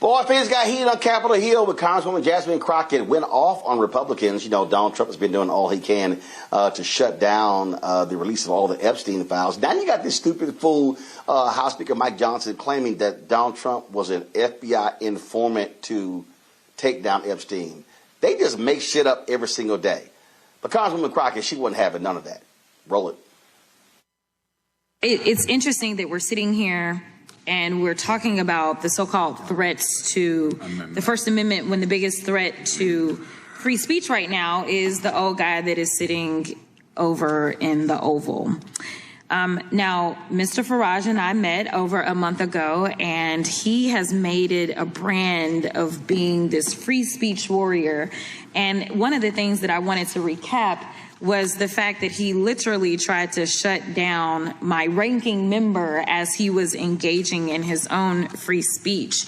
Boy, things got heated on Capitol Hill with Congresswoman Jasmine Crockett went off on Republicans. You know, Donald Trump has been doing all he can to shut down the release of all the Epstein files. Now you got this stupid fool, House Speaker Mike Johnson, claiming that Donald Trump was an FBI informant to take down Epstein. They just make shit up every single day. But Congresswoman Crockett, she wasn't having none of that. Roland. It's interesting that we're sitting here and we're talking about the so-called threats to the First Amendment when the biggest threat to free speech right now is the old guy that is sitting over in the Oval. Now, Mr. Farage and I met over a month ago, and he has made it a brand of being this free speech warrior. And one of the things that I wanted to recap was the fact that he literally tried to shut down my ranking member as he was engaging in his own free speech.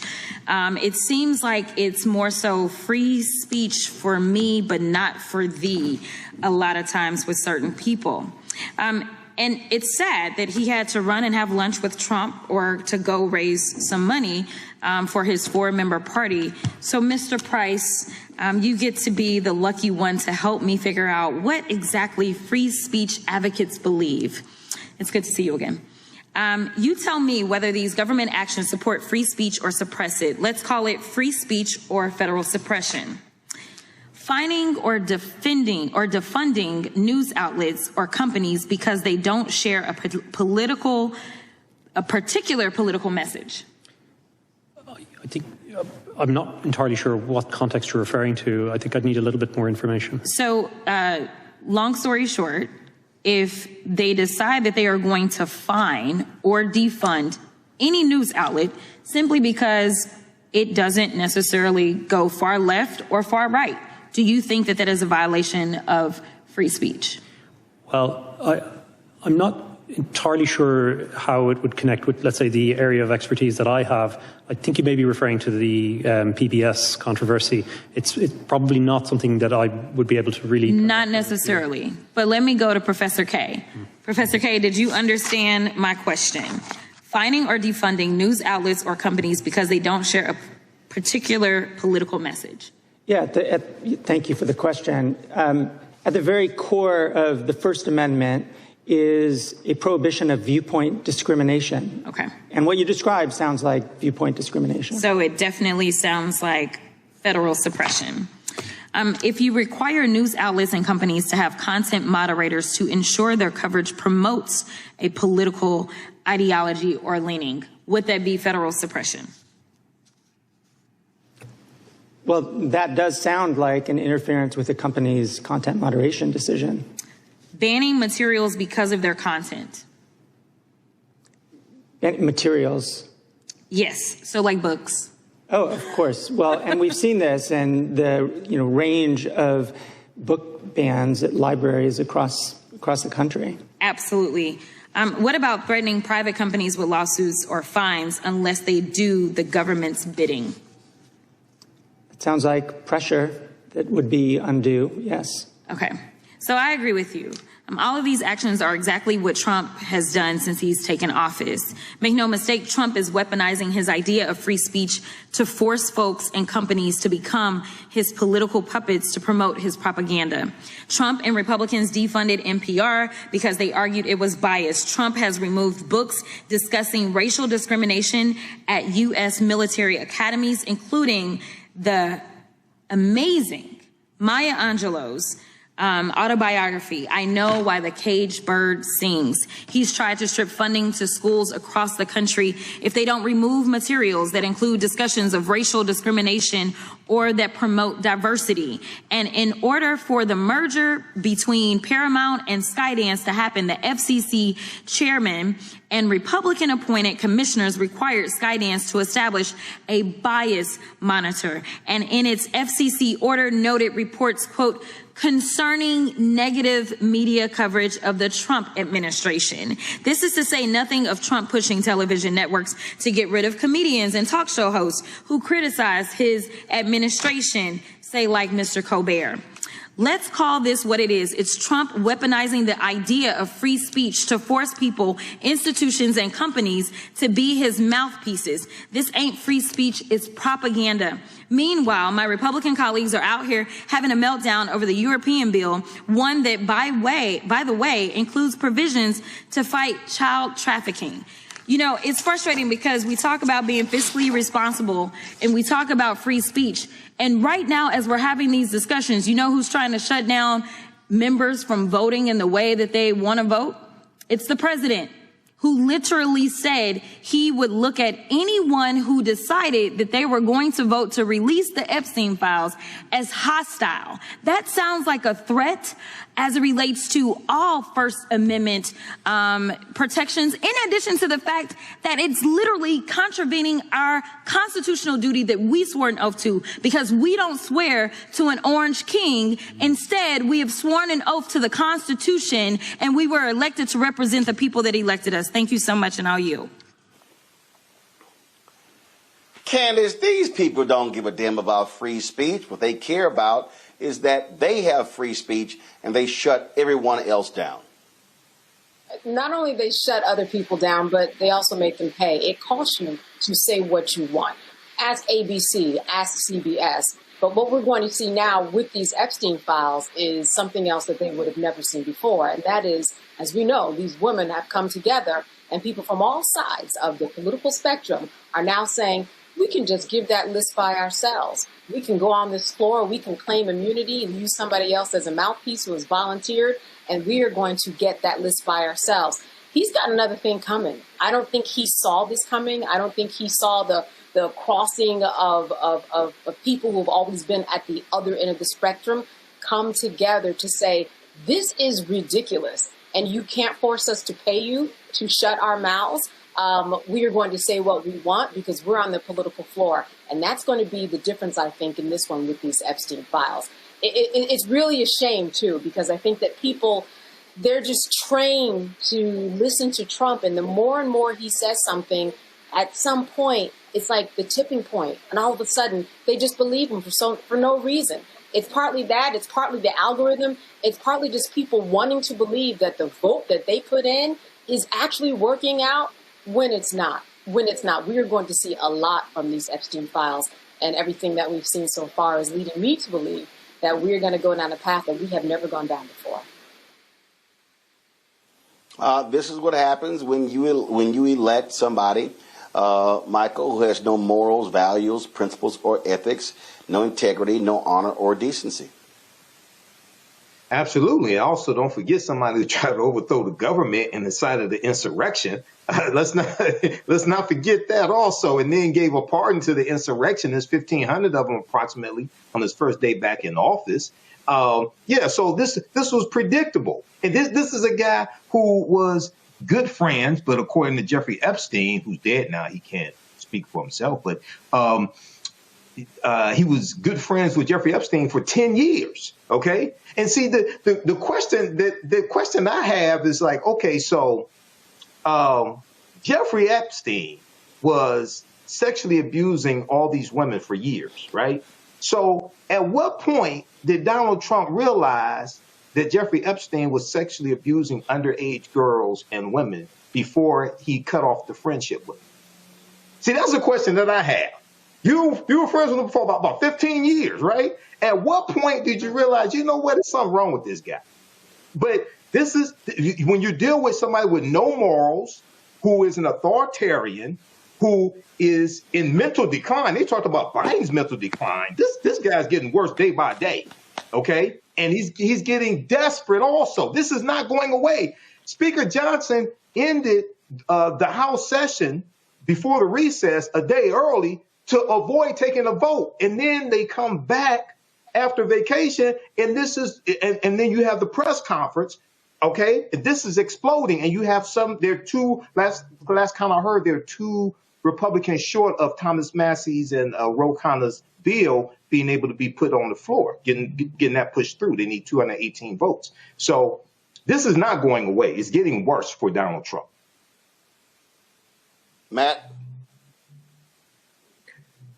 It seems like it's more so free speech for me, but not for thee, a lot of times with certain people. And it's sad that he had to run and have lunch with Trump or to go raise some money for his 4-member party. So, Mr. Price, you get to be the lucky one to help me figure out what exactly free speech advocates believe. It's good to see you again. You tell me whether these government actions support free speech or suppress it. Let's call it free speech or federal suppression. Fining or defunding news outlets or companies because they don't share a particular political message. I think I'm not entirely sure what context you're referring to. I think I'd need a little bit more information. So, long story short, if they decide that they are going to fine or defund any news outlet simply because it doesn't necessarily go far left or far right, do you think that that is a violation of free speech? Well, I'm not entirely sure how it would connect with, let's say, the area of expertise that I have. I think you may be referring to the PBS controversy. It's probably not something that I would be able to really... Not necessarily. But let me go to Professor K. Professor K, did you understand my question? Fining or defunding news outlets or companies because they don't share a particular political message? Yeah, thank you for the question. At the very core of the First Amendment is a prohibition of viewpoint discrimination. Okay. And what you described sounds like viewpoint discrimination. So it definitely sounds like federal suppression. If you require news outlets and companies to have content moderators to ensure their coverage promotes a political ideology or leaning, would that be federal suppression? Well, that does sound like an interference with the company's content moderation decision. Banning materials because of their content. Materials? Yes, so like books. Oh, of course. Well, and we've seen this in the range of book bans at libraries across the country. Absolutely. What about threatening private companies with lawsuits or fines unless they do the government's bidding? It sounds like pressure that would be undue, yes. Okay, so I agree with you. All of these actions are exactly what Trump has done since he's taken office. Make no mistake, Trump is weaponizing his idea of free speech to force folks and companies to become his political puppets to promote his propaganda. Trump and Republicans defunded NPR because they argued it was biased. Trump has removed books discussing racial discrimination at U.S. military academies, including the amazing Maya Angelou's autobiography, I Know Why the Caged Bird Sings. He's tried to strip funding to schools across the country if they don't remove materials that include discussions of racial discrimination or that promote diversity. And in order for the merger between Paramount and Skydance to happen, the FCC chairman and Republican-appointed commissioners required Skydance to establish a bias monitor. And in its FCC order noted reports, quote, concerning negative media coverage of the Trump administration. This is to say nothing of Trump pushing television networks to get rid of comedians and talk show hosts who criticize his administration, say like Mr. Colbert. Let's call this what it is. It's Trump weaponizing the idea of free speech to force people, institutions, and companies to be his mouthpieces. This ain't free speech, it's propaganda. Meanwhile, my Republican colleagues are out here having a meltdown over the European bill, one that, by the way, includes provisions to fight child trafficking. You know, it's frustrating because we talk about being fiscally responsible and we talk about free speech. And right now, as we're having these discussions, you know who's trying to shut down members from voting in the way that they want to vote? It's the president, who literally said he would look at anyone who decided that they were going to vote to release the Epstein files as hostile. That sounds like a threat as it relates to all First Amendment protections, in addition to the fact that it's literally contravening our constitutional duty that we swore an oath to, because we don't swear to an orange king. Instead, we have sworn an oath to the Constitution, and we were elected to represent the people that elected us. Thank you so much, and I'll yield. Candace, these people don't give a damn about free speech. What they care about is that they have free speech and they shut everyone else down. Not only they shut other people down, but they also make them pay. It costs you to say what you want. Ask ABC, ask CBS. But what we're going to see now with these Epstein files is something else that they would have never seen before. And that is, as we know, these women have come together, and people from all sides of the political spectrum are now saying, we can just give that list by ourselves. We can go on this floor, we can claim immunity and use somebody else as a mouthpiece who has volunteered, and we are going to get that list by ourselves. He's got another thing coming. I don't think he saw this coming. I don't think he saw the crossing of people who have always been at the other end of the spectrum come together to say, this is ridiculous, and you can't force us to pay you to shut our mouths. We are going to say what we want because we're on the political floor. And that's going to be the difference, I think, in this one with these Epstein files. It's really a shame, too, because I think that people, they're just trained to listen to Trump. And the more and more he says something, at some point, it's like the tipping point. And all of a sudden, they just believe him for no reason. It's partly that. It's partly the algorithm. It's partly just people wanting to believe that the vote that they put in is actually working out. When it's not, we are going to see a lot from these Epstein files, and everything that we've seen so far is leading me to believe that we're going to go down a path that we have never gone down before. This is what happens when you elect somebody, Michael, who has no morals, values, principles, or ethics, no integrity, no honor or decency. Absolutely. Also, don't forget somebody who tried to overthrow the government and incited the insurrection. Let's not forget that also. And then gave a pardon to the insurrectionists, 1,500 of them approximately, on his first day back in office. So this was predictable. And this is a guy who was good friends, but according to Jeffrey Epstein, who's dead now, he can't speak for himself, but he was good friends with Jeffrey Epstein for 10 years. OK, and see, the question I have is like, OK, so Jeffrey Epstein was sexually abusing all these women for years. Right. So at what point did Donald Trump realize that Jeffrey Epstein was sexually abusing underage girls and women before he cut off the friendship with them? See, that's a question that I have. You were friends with him for about 15 years, right? At what point did you realize, you know what, there's something wrong with this guy? But this is when you deal with somebody with no morals, who is an authoritarian, who is in mental decline. They talked about Biden's mental decline. This guy's getting worse day by day, okay? And he's getting desperate also. This is not going away. Speaker Johnson ended the House session before the recess a day early to avoid taking a vote. And then they come back after vacation, and and then you have the press conference, okay? This is exploding, and you have last time I heard, there are two Republicans short of Thomas Massey's and Ro Khanna's bill being able to be put on the floor, getting that pushed through. They need 218 votes. So this is not going away. It's getting worse for Donald Trump. Matt?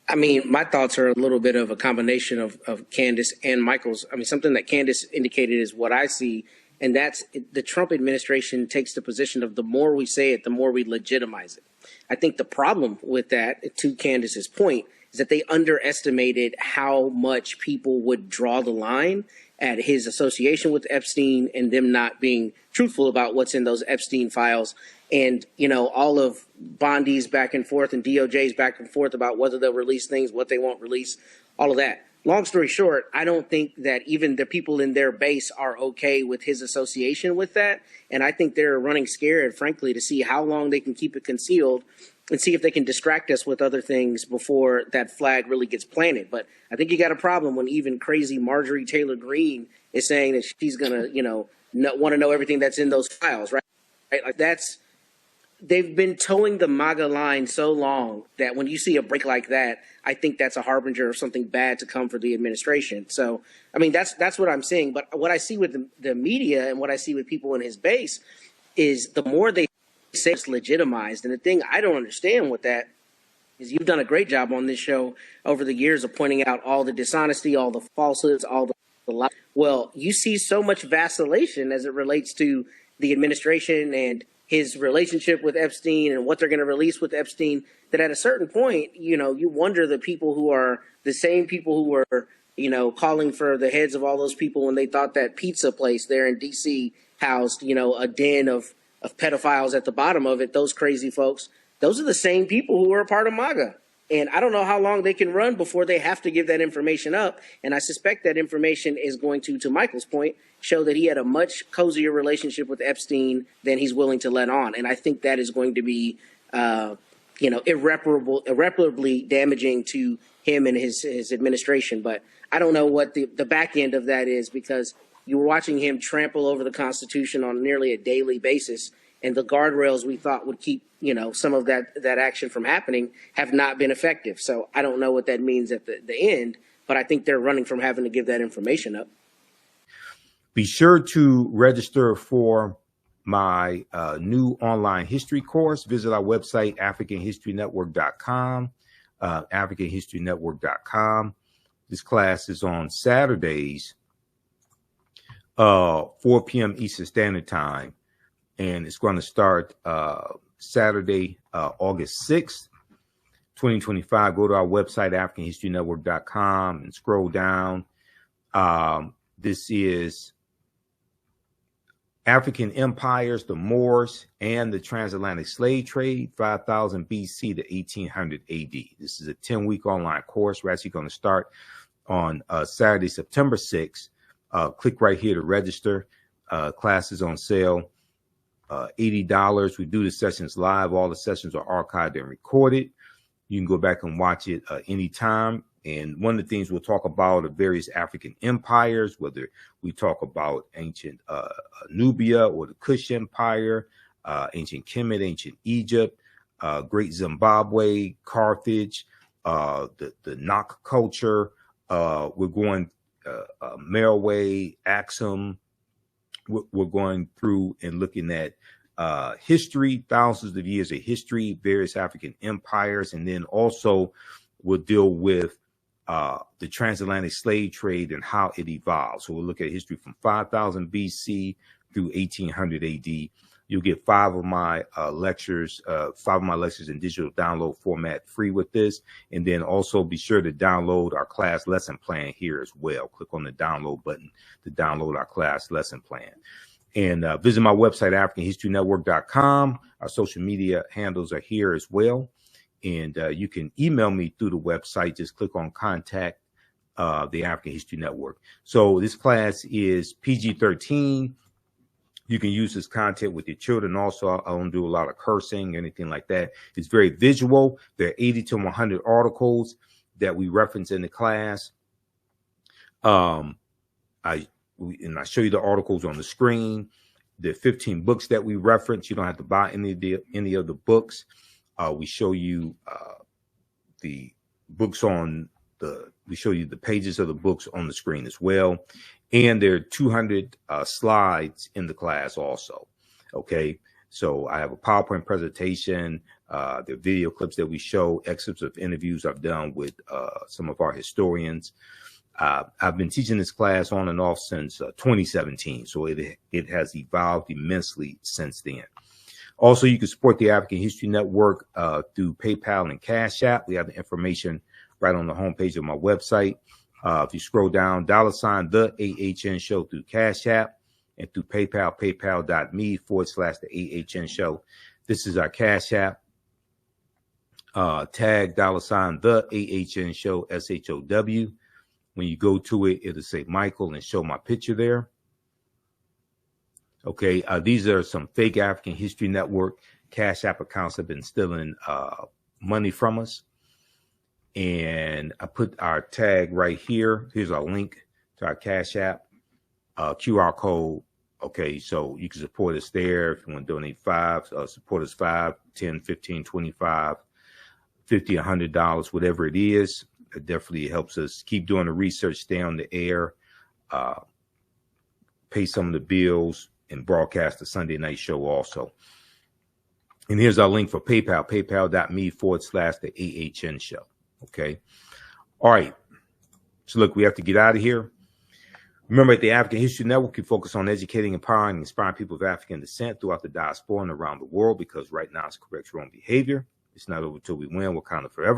I mean, my thoughts are a little bit of a combination of Candace and Michael's. I mean, something that Candace indicated is what I see, and that's the Trump administration takes the position of the more we say it, the more we legitimize it. I think the problem with that, to Candace's point, is that they underestimated how much people would draw the line at his association with Epstein and them not being truthful about what's in those Epstein files. And, you know, all of Bondi's back and forth and DOJ's back and forth about whether they'll release things, what they won't release, all of that. Long story short, I don't think that even the people in their base are okay with his association with that. And I think they're running scared, frankly, to see how long they can keep it concealed and see if they can distract us with other things before that flag really gets planted. But I think you got a problem when even crazy Marjorie Taylor Greene is saying that she's going to, you know, want to know everything that's in those files, right? Like that's, they've been towing the MAGA line so long that when you see a break like that, I think that's a harbinger of something bad to come for the administration. So, I mean, that's what I'm seeing. But what I see with the media and what I see with people in his base is the more they say it's legitimized. And the thing I don't understand with that is you've done a great job on this show over the years of pointing out all the dishonesty, all the falsehoods, all the lies. Well, you see so much vacillation as it relates to the administration and his relationship with Epstein and what they're going to release with Epstein, that at a certain point, you know, you wonder the people who are the same people who were, you know, calling for the heads of all those people when they thought that pizza place there in D.C. housed, you know, a den of pedophiles at the bottom of it, those crazy folks, those are the same people who were a part of MAGA. And I don't know how long they can run before they have to give that information up. And I suspect that information is going to Michael's point, show that he had a much cozier relationship with Epstein than he's willing to let on. And I think that is going to be, you know, irreparably damaging to him and his administration. But I don't know what the back end of that is, because you were watching him trample over the Constitution on nearly a daily basis. And the guardrails we thought would keep, you know, some of that action from happening have not been effective. So I don't know what that means at the end, but I think they're running from having to give that information up. Be sure to register for my new online history course. Visit our website, AfricanHistoryNetwork.com, AfricanHistoryNetwork.com. This class is on Saturdays, 4 p.m. Eastern Standard Time. And it's going to start Saturday, August 6th, 2025. Go to our website, AfricanHistoryNetwork.com, and scroll down. This is African empires, the Moors, and the transatlantic slave trade, 5000 BC to 1800 AD. This is a 10-week online course. We're actually going to start on Saturday, September 6th. Click right here to register. Class is on sale. $80. We do the sessions live. All the sessions are archived and recorded. You can go back and watch it anytime. And one of the things we'll talk about are various African empires, whether we talk about ancient Nubia or the Kush Empire, ancient Kemet, ancient Egypt, Great Zimbabwe, Carthage, the Nok culture. We're going Meroe, Axum. We're going through and looking at history, thousands of years of history, various African empires, and then also we'll deal with the transatlantic slave trade and how it evolved. So we'll look at history from 5000 BC through 1800 AD. You'll get 5 of my lectures in digital download format free with this. And then also be sure to download our class lesson plan here as well. Click on the download button to download our class lesson plan. And visit my website, AfricanHistoryNetwork.com. Our social media handles are here as well. And you can email me through the website. Just click on contact the African History Network. So this class is PG-13. You can use this content with your children. Also, I don't do a lot of cursing or anything like that. It's very visual. There are 80 to 100 articles that we reference in the class. I show you the articles on the screen. There are 15 books that we reference. You don't have to buy any of the books. We show you the books we show you the pages of the books on the screen as well. And there are 200 slides in the class also. Okay. So I have a PowerPoint presentation, the video clips that we show, excerpts of interviews I've done with some of our historians. I've been teaching this class on and off since 2017, so it has evolved immensely since then. Also, you can support the African History Network through PayPal and Cash App. We have the information right on the homepage of my website. If you scroll down, $ the AHN Show through Cash App, and through PayPal, paypal.me/the AHN Show. This is our Cash App. Tag $ the AHN Show, SHOW. When you go to it, it'll say Michael and show my picture there. Okay, these are some fake African History Network Cash App accounts that have been stealing money from us. And I put our tag right here. Here's our link to our Cash App, QR code. Okay, so you can support us there if you want to donate support us $5, $10, $15, $25, $50, $100, whatever it is. It definitely helps us keep doing the research, stay on the air, pay some of the bills, and broadcast the Sunday night show also. And here's our link for PayPal, paypal.me/the AHN Show. Okay. All right. So look, we have to get out of here. Remember, at the African History Network, we focus on educating, empowering, and inspiring people of African descent throughout the diaspora and around the world, because right now it's correct wrong behavior. It's not over till we win. We're kind of forever.